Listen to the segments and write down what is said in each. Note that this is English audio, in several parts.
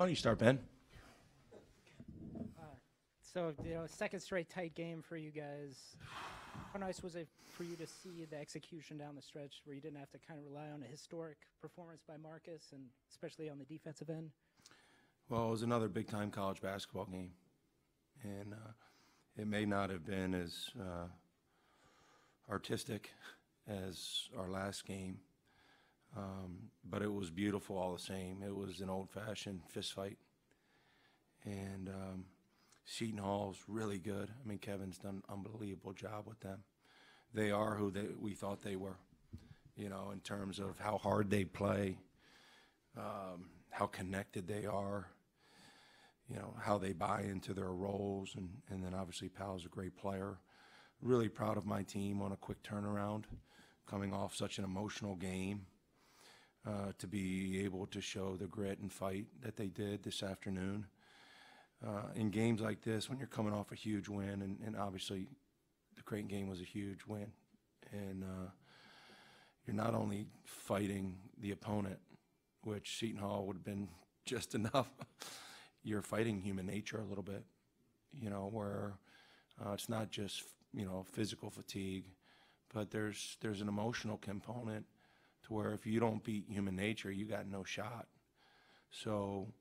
Why don't you start, Ben? So, second straight tight game for you guys. How nice was it for you to see the execution down the stretch where you didn't have to kind of rely on a historic performance by Markus, and especially on the defensive end? Well, it was another big-time college basketball game, and it may not have been as artistic as our last game, but it was beautiful all the same. It was an old-fashioned fist fight, and Seton Hall's really good. I mean, Kevin's done an unbelievable job with them. They are who we thought they were, in terms of how hard they play, how connected they are, how they buy into their roles, and then obviously Powell's a great player. Really proud of my team on a quick turnaround, coming off such an emotional game, to be able to show the grit and fight that they did this afternoon. In games like this, when you're coming off a huge win, and obviously the Creighton game was a huge win, and you're not only fighting the opponent, which Seton Hall would have been just enough, you're fighting human nature a little bit, where it's not just, physical fatigue, but there's an emotional component to where if you don't beat human nature, you got no shot. So,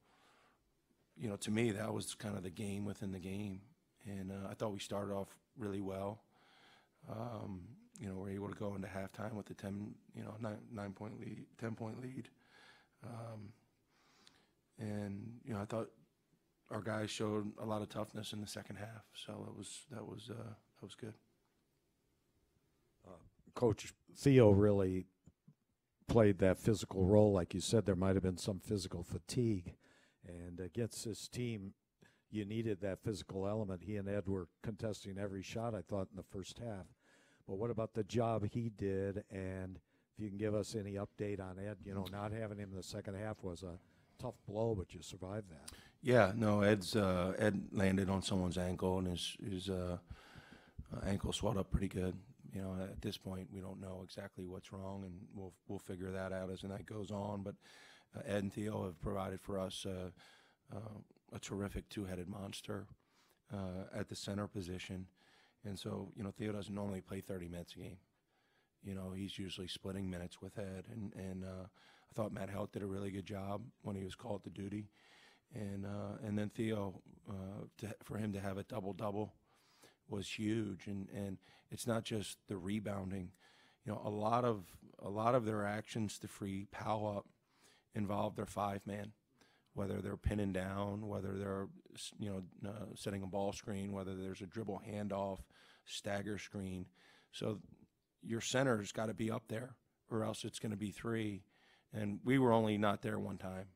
to me, that was kind of the game within the game. And I thought we started off really well. We're able to go into halftime with a 10-point lead. And I thought our guys showed a lot of toughness in the second half. So that was good. Coach, Theo really played that physical role. Like you said, there might have been some physical fatigue. And against this team, you needed that physical element. He and Ed were contesting every shot, I thought, in the first half. But what about the job he did? And if you can give us any update on Ed, not having him in the second half was a tough blow, but you survived that. Yeah, no, Ed landed on someone's ankle, and his ankle swelled up pretty good. At this point, we don't know exactly what's wrong, and we'll figure that out as the night goes on. But Ed and Theo have provided for us a terrific two-headed monster at the center position. And so, Theo doesn't normally play 30 minutes a game. He's usually splitting minutes with Ed. And I thought Matt Helt did a really good job when he was called to duty. And then Theo, for him to have a double-double was huge. And it's not just the rebounding. A lot of their actions to free Powell up involve their five-man, whether they're pinning down, whether they're setting a ball screen, whether there's a dribble handoff, stagger screen. So your center's got to be up there, or else it's going to be three. And we were only not there one time,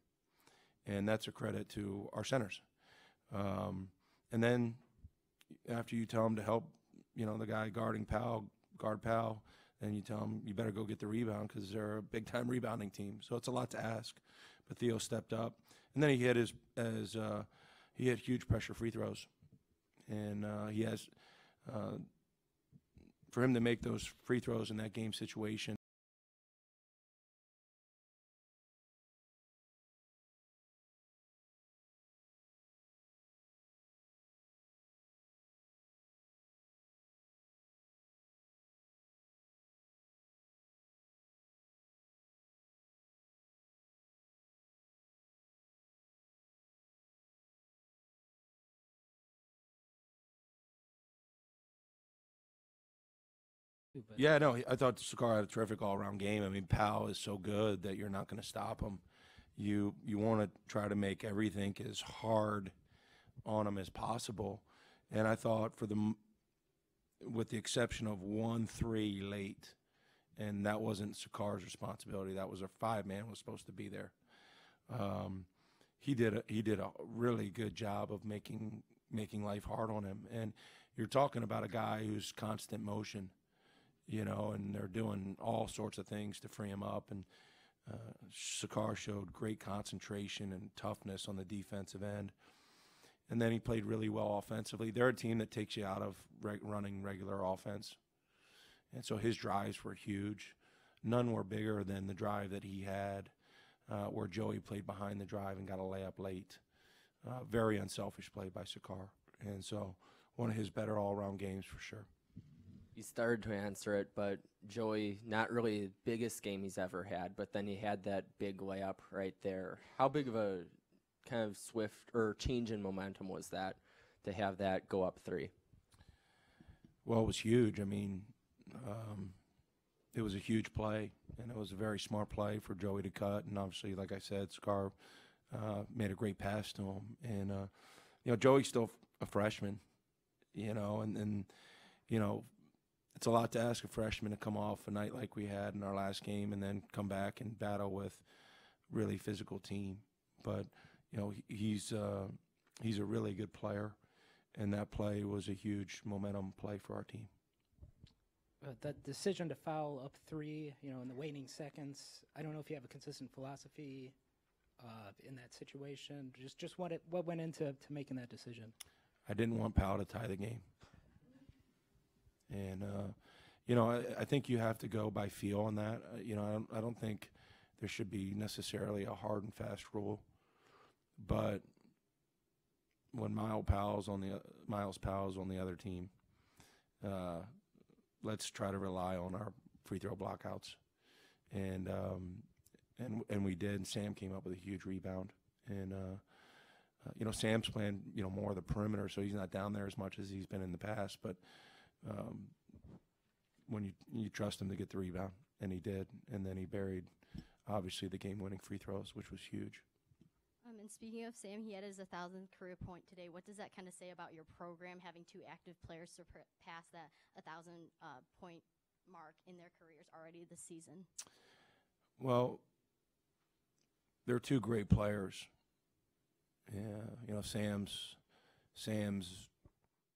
and that's a credit to our centers. And then after you tell them to help, the guy guarding Powell, guard Powell, and you tell them you better go get the rebound because they're a big-time rebounding team. So it's a lot to ask. But Theo stepped up. And then he hit he hit huge pressure free throws. And he has for him to make those free throws in that game situation, yeah, no, I thought Sakar had a terrific all-around game. I mean, Powell is so good that you're not going to stop him. You want to try to make everything as hard on him as possible. And I thought with the exception of 1-3 late, and that wasn't Sakar's responsibility. That was our five-man was supposed to be there. He did a really good job of making life hard on him. And you're talking about a guy who's constant motion. And they're doing all sorts of things to free him up. And Sakar showed great concentration and toughness on the defensive end. And then he played really well offensively. They're a team that takes you out of running regular offense. And so his drives were huge. None were bigger than the drive that he had where Joey played behind the drive and got a layup late. Very unselfish play by Sakar. And so one of his better all-around games for sure. You started to answer it, but Joey, not really the biggest game he's ever had, but then he had that big layup right there. How big of a kind of swift or change in momentum was that to have that go up 3? Well, it was huge. I mean, it was a huge play, and it was a very smart play for Joey to cut. And obviously, like I said, Scar made a great pass to him. And, Joey's still a freshman, and it's a lot to ask a freshman to come off a night like we had in our last game and then come back and battle with really physical team. But, he's a really good player, and that play was a huge momentum play for our team. That decision to foul up 3, in the waning seconds, I don't know if you have a consistent philosophy in that situation. Just what went into making that decision? I didn't want Powell to tie the game. And, I think you have to go by feel on that. I don't think there should be necessarily a hard and fast rule. But when Miles Powell's on the other team, let's try to rely on our free throw blockouts. And we did. And Sam came up with a huge rebound. And, Sam's playing, more of the perimeter, so he's not down there as much as he's been in the past. But when you trust him to get the rebound, and he did, and then he buried, obviously, the game-winning free throws, which was huge. And speaking of Sam, he had his 1,000th career point today. What does that kind of say about your program, having 2 active players surpass that 1,000-point mark in their careers already this season? Well, they're 2 great players. Yeah, Sam's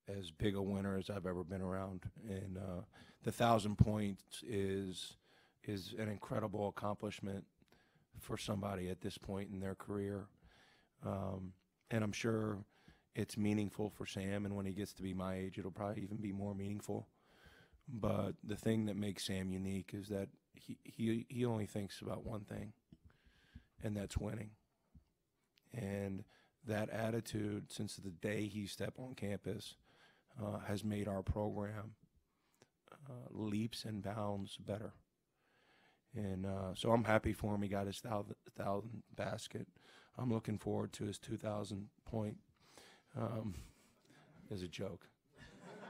as big a winner as I've ever been around, and the 1,000 points is an incredible accomplishment for somebody at this point in their career, and I'm sure it's meaningful for Sam. And when he gets to be my age, it'll probably even be more meaningful. But the thing that makes Sam unique is that he only thinks about one thing, and that's winning. And that attitude, since the day he stepped on campus, has made our program leaps and bounds better. And so I'm happy for him. He got his 1,000 basket. I'm looking forward to his 2,000 point as a joke.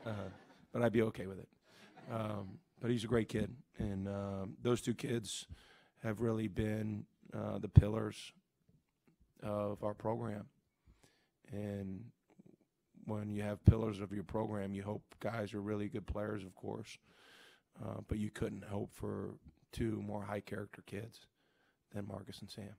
But I'd be okay with it. But he's a great kid. And those 2 kids have really been the pillars of our program. And when you have pillars of your program, you hope guys are really good players, of course. But you couldn't hope for 2 more high-character kids than Markus and Sam.